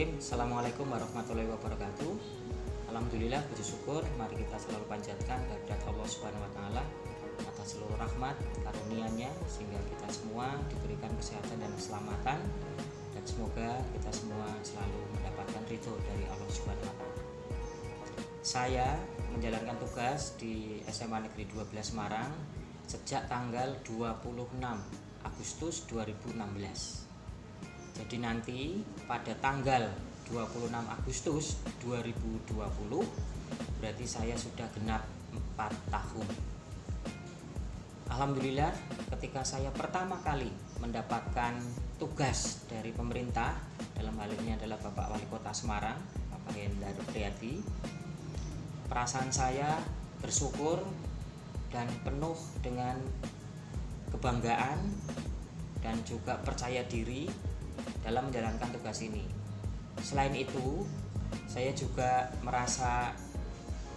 Bismillahirrahmanirrahim. Assalamualaikum warahmatullahi wabarakatuh. Alhamdulillah, puji syukur mari kita selalu panjatkan kehadirat Allah Subhanahu wa taala atas seluruh rahmat karunia-Nya sehingga kita semua diberikan kesehatan dan keselamatan, dan semoga kita semua selalu mendapatkan ridho dari Allah Subhanahu wa taala. Saya menjalankan tugas di SMA Negeri 12 Semarang sejak tanggal 26 Agustus 2016. Jadi nanti pada tanggal 26 Agustus 2020 berarti saya sudah genap 4 tahun. Alhamdulillah, ketika saya pertama kali mendapatkan tugas dari pemerintah, dalam hal ini adalah Bapak Wali Kota Semarang, Bapak Hendar Priyadi, perasaan saya bersyukur dan penuh dengan kebanggaan dan juga percaya diri dalam menjalankan tugas ini. Selain itu, saya juga merasa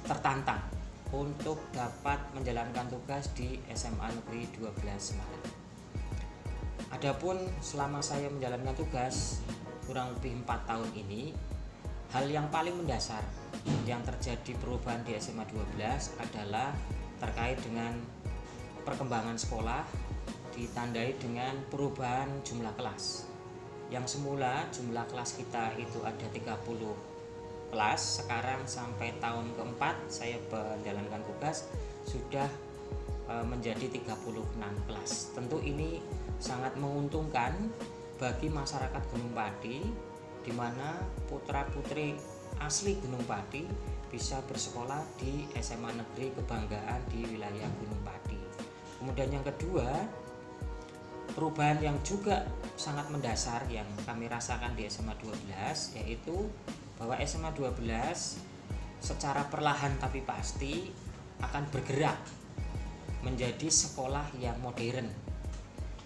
tertantang untuk dapat menjalankan tugas di SMA Negeri 12 Semarang. Adapun selama saya menjalankan tugas kurang lebih 4 tahun ini, hal yang paling mendasar yang terjadi perubahan di SMA 12 adalah terkait dengan perkembangan sekolah, ditandai dengan perubahan jumlah kelas. Yang semula jumlah kelas kita itu ada 30 kelas, sekarang sampai tahun keempat saya menjalankan tugas sudah menjadi 36 kelas. Tentu ini sangat menguntungkan bagi masyarakat Gunung Pati, di mana putra-putri asli Gunung Pati bisa bersekolah di SMA Negeri Kebanggaan di wilayah Gunung Pati. Kemudian yang kedua, perubahan yang juga sangat mendasar yang kami rasakan di SMA 12 yaitu bahwa SMA 12 secara perlahan tapi pasti akan bergerak menjadi sekolah yang modern,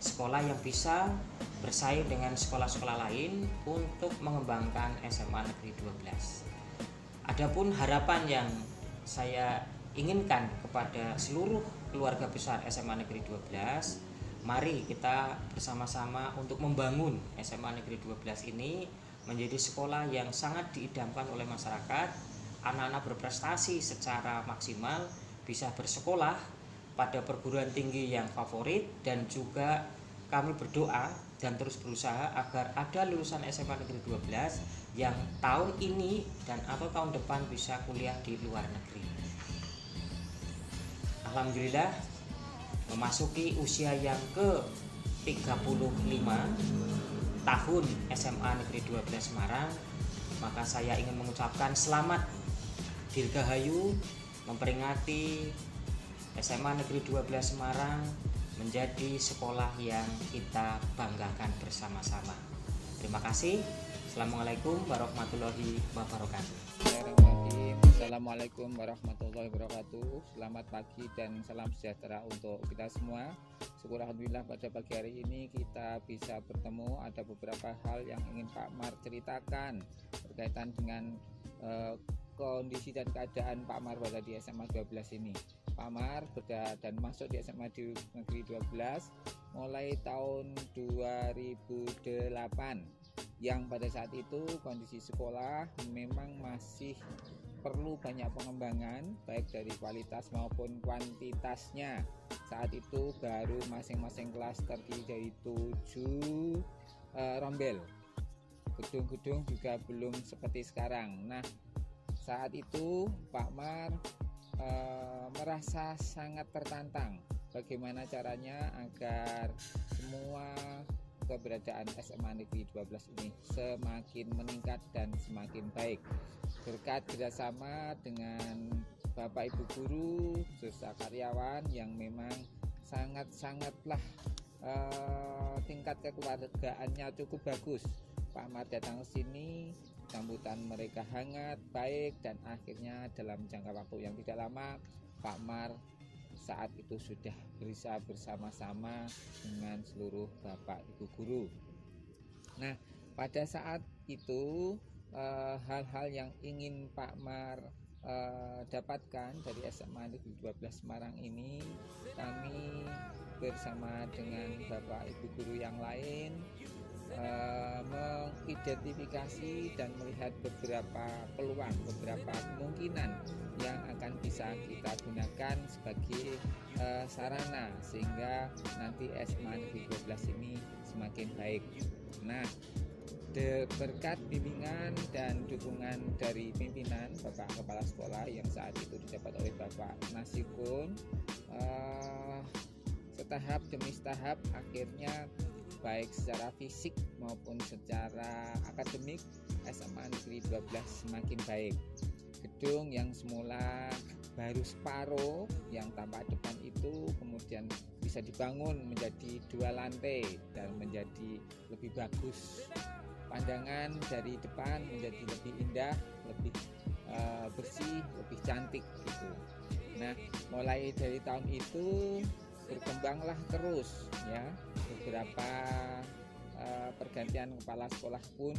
sekolah yang bisa bersaing dengan sekolah-sekolah lain untuk mengembangkan SMA Negeri 12. Adapun harapan yang saya inginkan kepada seluruh keluarga besar SMA Negeri 12, mari kita bersama-sama untuk membangun SMA Negeri 12 ini menjadi sekolah yang sangat diidamkan oleh masyarakat. Anak-anak berprestasi secara maksimal, bisa bersekolah pada perguruan tinggi yang favorit, dan juga kami berdoa dan terus berusaha agar ada lulusan SMA Negeri 12 yang tahun ini dan atau tahun depan bisa kuliah di luar negeri. Alhamdulillah, memasuki usia yang ke-35 tahun SMA Negeri 12 Semarang, maka saya ingin mengucapkan selamat dirgahayu memperingati SMA Negeri 12 Semarang menjadi sekolah yang kita banggakan bersama-sama. Terima kasih. Assalamualaikum warahmatullahi wabarakatuh. Assalamualaikum warahmatullahi wabarakatuh. Selamat pagi dan salam sejahtera untuk kita semua. Syukur alhamdulillah pada pagi hari ini kita bisa bertemu. Ada beberapa hal yang ingin Pak Mar ceritakan berkaitan dengan kondisi dan keadaan Pak Mar pada di SMA 12 ini. Pak Mar dan masuk di SMA di Negeri 12 mulai tahun 2008, yang pada saat itu kondisi sekolah memang masih perlu banyak pengembangan baik dari kualitas maupun kuantitasnya. Saat itu baru masing-masing kelas terdiri dari 7 rombel. Gedung-gedung juga belum seperti sekarang. Nah, saat itu Pak Mar merasa sangat tertantang bagaimana caranya agar semua keberadaan SMA Negeri 12 ini semakin meningkat dan semakin baik berkat kerjasama dengan Bapak Ibu guru serta karyawan yang memang sangatlah tingkat kekeluargaannya cukup bagus. Pak Mar datang ke sini, sambutan mereka hangat, baik, dan akhirnya dalam jangka waktu yang tidak lama Pak Mar saat itu sudah bisa bersama-sama dengan seluruh Bapak Ibu guru. Nah, pada saat itu hal-hal yang ingin Pak Mar dapatkan dari SMA Negeri 12 Semarang ini, kami bersama dengan Bapak Ibu guru yang lain mengidentifikasi dan melihat beberapa peluang, beberapa kemungkinan yang akan bisa kita gunakan sebagai sarana sehingga nanti SMA Negeri 12 ini semakin baik. Nah, berkat bimbingan dan dukungan dari pimpinan Bapak Kepala Sekolah yang saat itu didapat oleh Bapak Nasikun, setahap demi setahap akhirnya baik secara fisik maupun secara akademik SMA Negeri 12 semakin baik. Gedung yang semula baru separuh yang tampak depan itu kemudian bisa dibangun menjadi 2 lantai dan menjadi lebih bagus. Pandangan dari depan menjadi lebih indah, lebih bersih, lebih cantik gitu. Nah, mulai dari tahun itu berkembanglah terus ya, beberapa pergantian kepala sekolah pun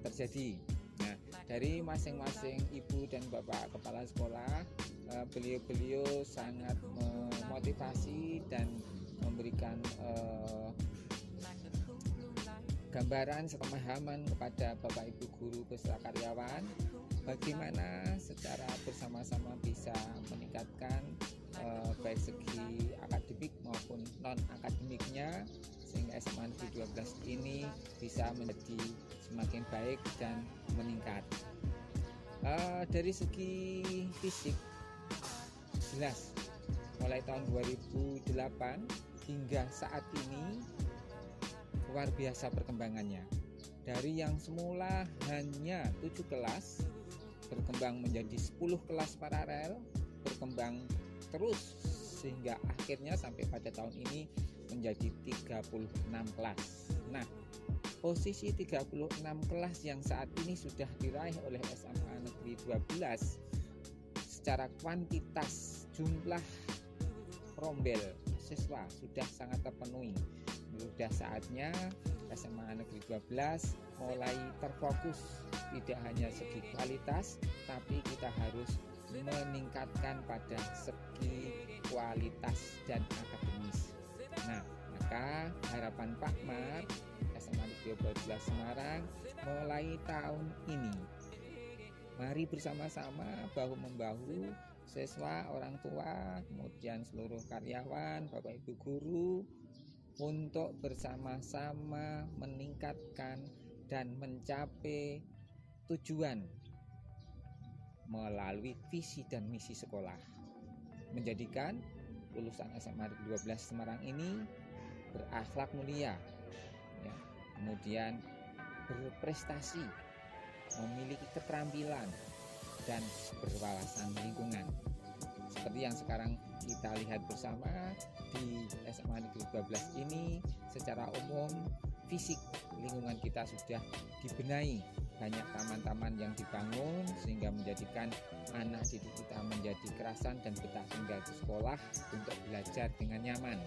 terjadi. Nah, dari masing-masing ibu dan bapak kepala sekolah, beliau-beliau sangat memotivasi dan memberikan gambaran serta pemahaman kepada bapak ibu guru beserta karyawan bagaimana secara bersama-sama bisa meningkatkan baik segi akademik maupun non akademiknya sehingga SMA Negeri 12 ini bisa menjadi semakin baik dan meningkat. Dari segi fisik jelas mulai tahun 2008 hingga saat ini luar biasa perkembangannya. Dari yang semula hanya 7 kelas berkembang menjadi 10 kelas paralel, berkembang terus sehingga akhirnya sampai pada tahun ini menjadi 36 kelas. Nah, posisi 36 kelas yang saat ini sudah diraih oleh SMA Negeri 12 secara kuantitas jumlah rombel siswa sudah sangat terpenuhi. Sudah saatnya SMA Negeri 12 mulai terfokus tidak hanya segi kualitas tapi kita harus meningkatkan pada segi kualitas dan akademis. Nah, maka harapan Pak Mar SMA Negeri 12 Semarang mulai tahun ini mari bersama-sama bahu-membahu siswa, orang tua, kemudian seluruh karyawan, Bapak Ibu guru untuk bersama-sama meningkatkan dan mencapai tujuan melalui visi dan misi sekolah, menjadikan lulusan SMA Negeri 12 Semarang ini berakhlak mulia ya, kemudian berprestasi, memiliki keterampilan dan berwawasan lingkungan seperti yang sekarang kita lihat bersama di SMA Negeri 12 ini. Secara umum fisik lingkungan kita sudah dibenahi, banyak taman-taman yang dibangun sehingga menjadikan anak didik kita menjadi kerasan dan betah tinggal di sekolah untuk belajar dengan nyaman,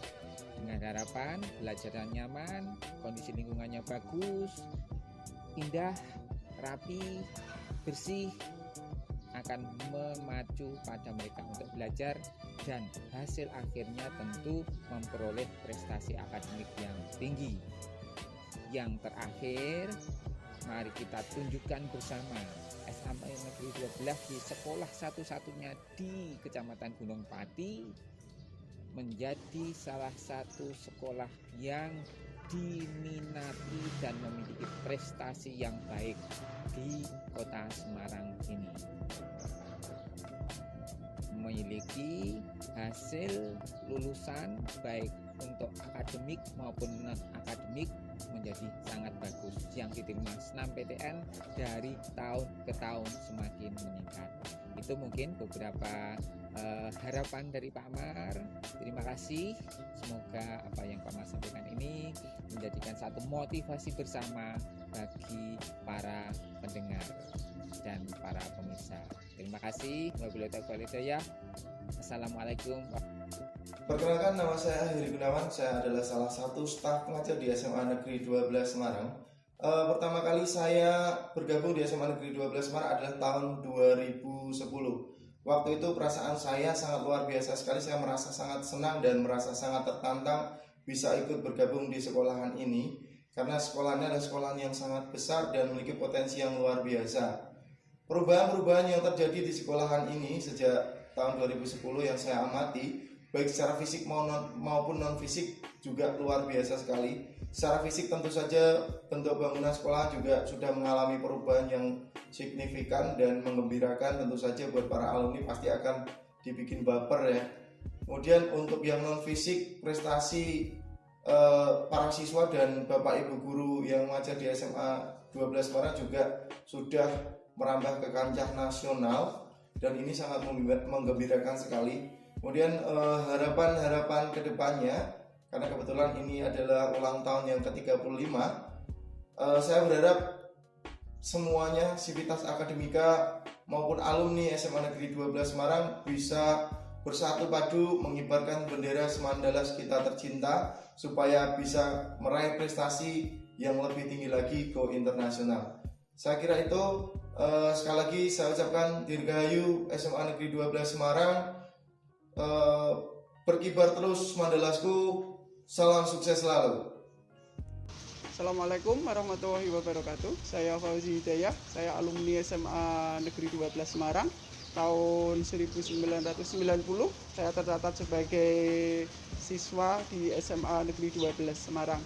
dengan harapan belajar dengan nyaman, kondisi lingkungannya bagus, indah, rapi, bersih akan memacu pada mereka untuk belajar dan hasil akhirnya tentu memperoleh prestasi akademik yang tinggi. Yang terakhir, mari kita tunjukkan bersama SMA Negeri 12 di sekolah satu-satunya di Kecamatan Gunung Pati menjadi salah satu sekolah yang diminati dan memiliki prestasi yang baik di kota Semarang ini. Memiliki hasil lulusan baik untuk akademik maupun non akademik menjadi sangat bagus, yang diterima SNMPTN dari tahun ke tahun semakin meningkat. Itu mungkin beberapa harapan dari Pak Mar. Terima kasih, semoga apa yang Pak Mar sampaikan ini menjadikan satu motivasi bersama bagi para pendengar dan para pemirsa. Terima kasih. Wabillahi taufiq wal hidayah. Assalamualaikum. Perkenalkan, nama saya Heri Gunawan. Saya adalah salah satu staf pengajar di SMA Negeri 12 Semarang. Pertama kali saya bergabung di SMA Negeri 12 Semarang adalah tahun 2010. Waktu itu perasaan saya sangat luar biasa sekali. Saya merasa sangat senang dan merasa sangat tertantang bisa ikut bergabung di sekolahan ini. karena sekolahnya adalah sekolah yang sangat besar dan memiliki potensi yang luar biasa. Perubahan-perubahan yang terjadi di sekolahan ini sejak tahun 2010 yang saya amati, baik secara fisik maupun non fisik juga luar biasa sekali. Secara fisik tentu saja bentuk bangunan sekolah juga sudah mengalami perubahan yang signifikan dan menggembirakan. Tentu saja buat para alumni pasti akan dibikin baper ya. Kemudian untuk yang non fisik, prestasi para siswa dan bapak ibu guru yang mengajar di SMA 12 Semarang juga sudah merambah ke kancah nasional dan ini sangat menggembirakan sekali. Kemudian harapan-harapan kedepannya, karena kebetulan ini adalah ulang tahun yang ke-35, saya berharap semuanya, sivitas akademika maupun alumni SMA Negeri 12 Semarang bisa bersatu padu mengibarkan bendera Semandalas kita tercinta supaya bisa meraih prestasi yang lebih tinggi lagi go internasional. Saya kira itu. Sekali lagi saya ucapkan Dirgahayu SMA Negeri 12 Semarang, berkibar terus Semandalasku, salam sukses selalu. Assalamualaikum warahmatullahi wabarakatuh. Saya Fauzi Hidayah, saya alumni SMA Negeri 12 Semarang tahun 1990. Saya tercatat sebagai siswa di SMA Negeri 12 Semarang.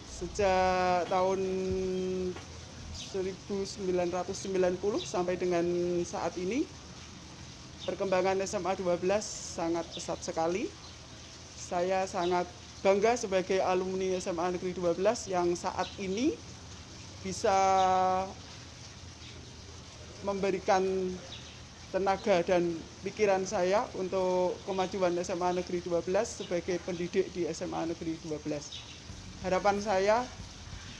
Sejak tahun 1990 sampai dengan saat ini, perkembangan SMA 12 sangat pesat sekali. Saya sangat bangga sebagai alumni SMA Negeri 12 yang saat ini bisa memberikan tenaga dan pikiran saya untuk kemajuan SMA Negeri 12 sebagai pendidik di SMA Negeri 12. Harapan saya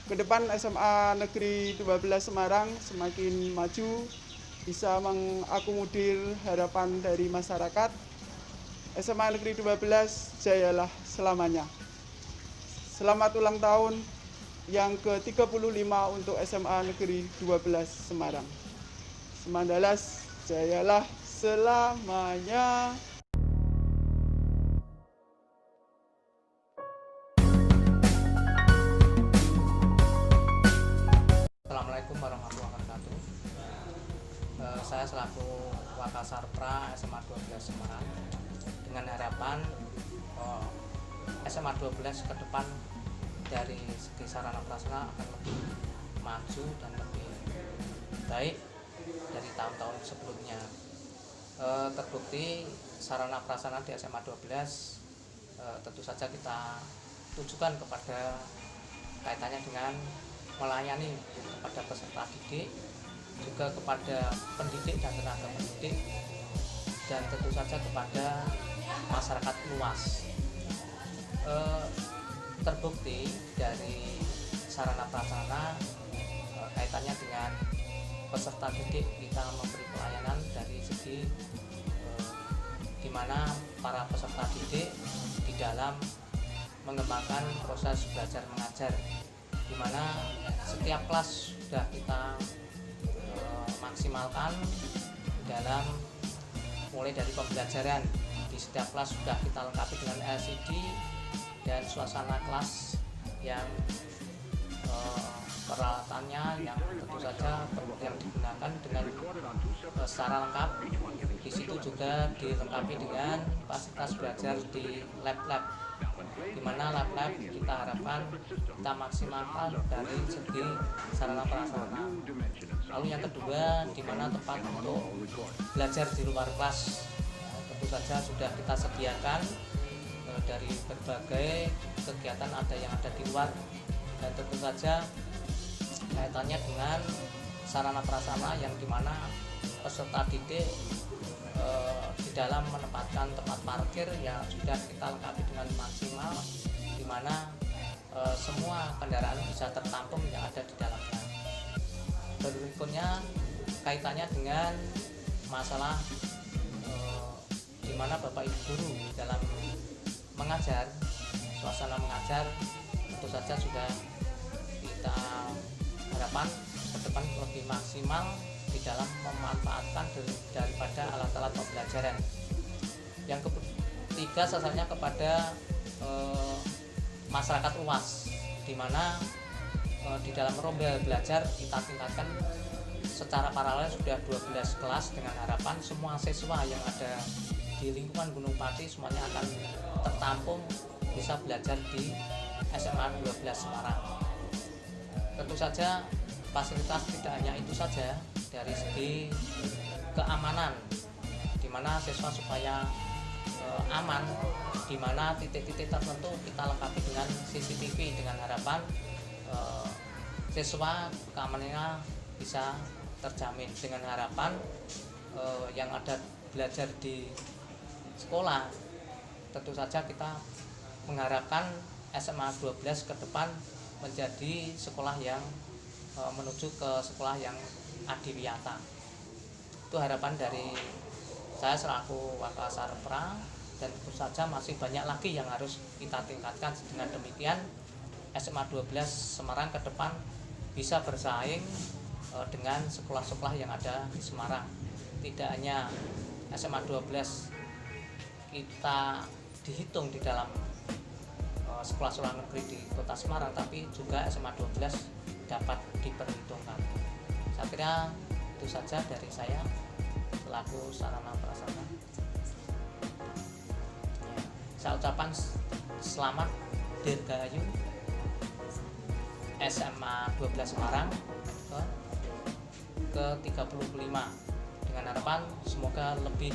ke depan SMA Negeri 12 Semarang semakin maju, bisa mengakomodir harapan dari masyarakat. SMA Negeri 12 jayalah selamanya. Selamat ulang tahun yang ke-35 untuk SMA Negeri 12 Semarang. Semandalas jayalah selamanya. Assalamualaikum warahmatullahi wabarakatuh. Saya selaku Wakasarpra SMA 12 Semarang dengan harapan SMA 12 ke depan dari segi sarana prasarana akan lebih maju dan lebih baik dari tahun-tahun sebelumnya. Terbukti sarana prasarana di SMA 12 tentu saja kita tujukan kepada kaitannya dengan melayani kepada peserta didik, juga kepada pendidik dan tenaga pendidik, dan tentu saja kepada masyarakat luas. Terbukti dari sarana prasarana kaitannya dengan peserta didik, kita memberi pelayanan dari segi di mana para peserta didik di dalam mengembangkan proses belajar mengajar, di mana setiap kelas sudah kita maksimalkan dalam mulai dari pembelajaran. Di setiap kelas sudah kita lengkapi dengan LCD dan suasana kelas yang peralatannya yang tentu saja yang digunakan dengan secara lengkap. Di situ juga dilengkapi dengan fasilitas belajar di lab-lab, di mana lab-lab kita harapkan kita maksimalkan dari segi sarana prasarana. Lalu yang kedua, di mana tempat untuk belajar di luar kelas, tentu saja sudah kita sediakan dari berbagai kegiatan yang ada di luar, dan tentu saja kaitannya dengan sarana prasarana yang dimana peserta didik di dalam menempatkan tempat parkir ya sudah kita lengkapi dengan maksimal, di mana semua kendaraan bisa tertampung yang ada di dalamnya. Berikutnya kaitannya dengan masalah di mana Bapak Ibu guru dalam mengajar, suasana mengajar tentu saja sudah kita harapkan ke depan lebih maksimal di dalam memanfaatkan daripada alat-alat pembelajaran. Yang ketiga, sasarnya kepada masyarakat luas, di mana di dalam rombel belajar kita tingkatkan secara paralel sudah 12 kelas dengan harapan semua siswa yang ada di lingkungan Gunung Pati semuanya akan tertampung bisa belajar di SMA 12 Semarang. Tentu saja fasilitas tidak hanya itu saja, dari segi keamanan di mana siswa supaya aman, di mana titik-titik tertentu kita lengkapi dengan CCTV dengan harapan siswa keamanannya bisa terjamin, dengan harapan yang ada belajar di sekolah tentu saja kita mengharapkan SMA 12 ke depan menjadi sekolah yang menuju ke sekolah yang adiwiyata. Itu harapan dari saya selaku Wakasarpra, dan tentu saja masih banyak lagi yang harus kita tingkatkan. Dengan demikian SMA 12 Semarang ke depan bisa bersaing dengan sekolah-sekolah yang ada di Semarang. Tidak hanya SMA 12 kita dihitung di dalam sekolah-sekolah negeri di Kota Semarang, tapi juga SMA 12 dapat diperhitungkan. Saya kira itu saja dari saya selaku sarana prasarana. Saya ucapkan selamat Dirgahayu SMA 12 Semarang ke 35 dengan harapan semoga lebih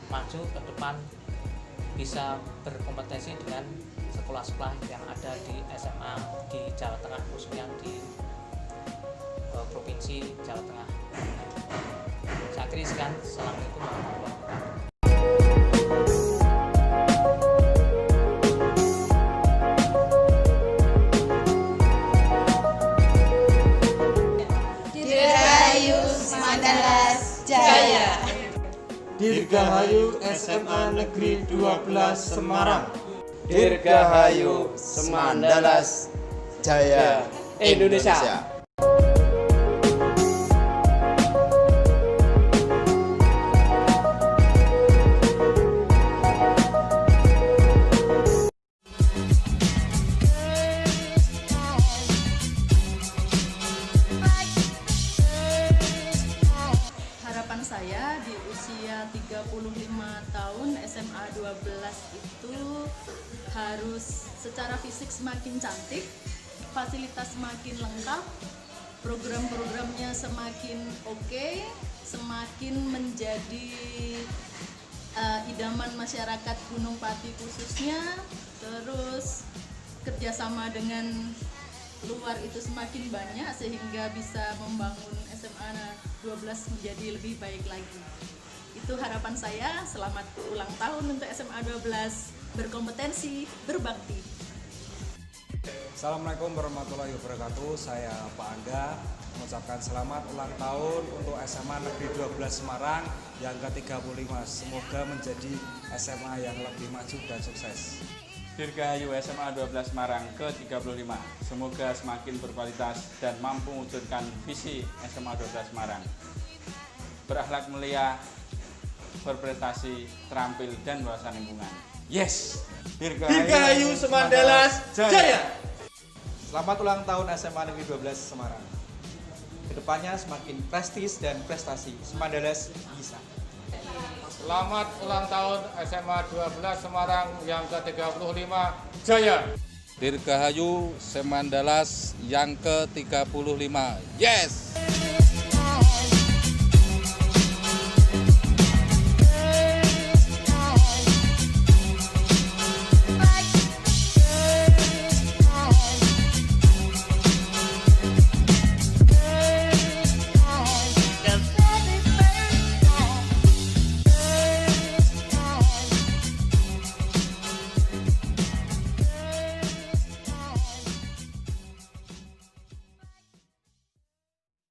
maju ke depan, bisa berkompetensi dengan sekolah-sekolah yang ada di SMA di Jawa Tengah, khususnya di Provinsi Jawa Tengah. Saya akhiri sekian. Assalamualaikum warahmatullahi wabarakatuh. Dirgahayu Semandalas Jaya. Dirgahayu SMA Negeri 12 Semarang. Dirgahayu Semandalas Jaya Indonesia. Harapan saya di usia 35 tahun SMA 12 itu harus secara fisik semakin cantik, fasilitas semakin lengkap, program-programnya semakin oke, semakin menjadi idaman masyarakat Gunung Pati khususnya, terus kerjasama dengan luar itu semakin banyak sehingga bisa membangun SMA 12 menjadi lebih baik lagi. Itu harapan saya. Selamat ulang tahun untuk SMA 12, berkompetensi, berbakti. Assalamualaikum warahmatullahi wabarakatuh. Saya Pak Angga mengucapkan selamat ulang tahun untuk SMA Negeri 12 Semarang yang ke-35. Semoga menjadi SMA yang lebih maju dan sukses. Dirgahayu SMA 12 Semarang ke-35. Semoga semakin berkualitas dan mampu mewujudkan visi SMA 12 Semarang. Berakhlak mulia, berprestasi, terampil, dan wawasan lingkungan. Yes! Dirgahayu Semandalas Jaya. Selamat ulang tahun SMA Negeri 12 Semarang. Kedepannya semakin prestis dan prestasi. Semandalas bisa. Selamat ulang tahun SMA 12 Semarang yang ke-35 Jaya. Dirgahayu Semandalas yang ke-35. Yes!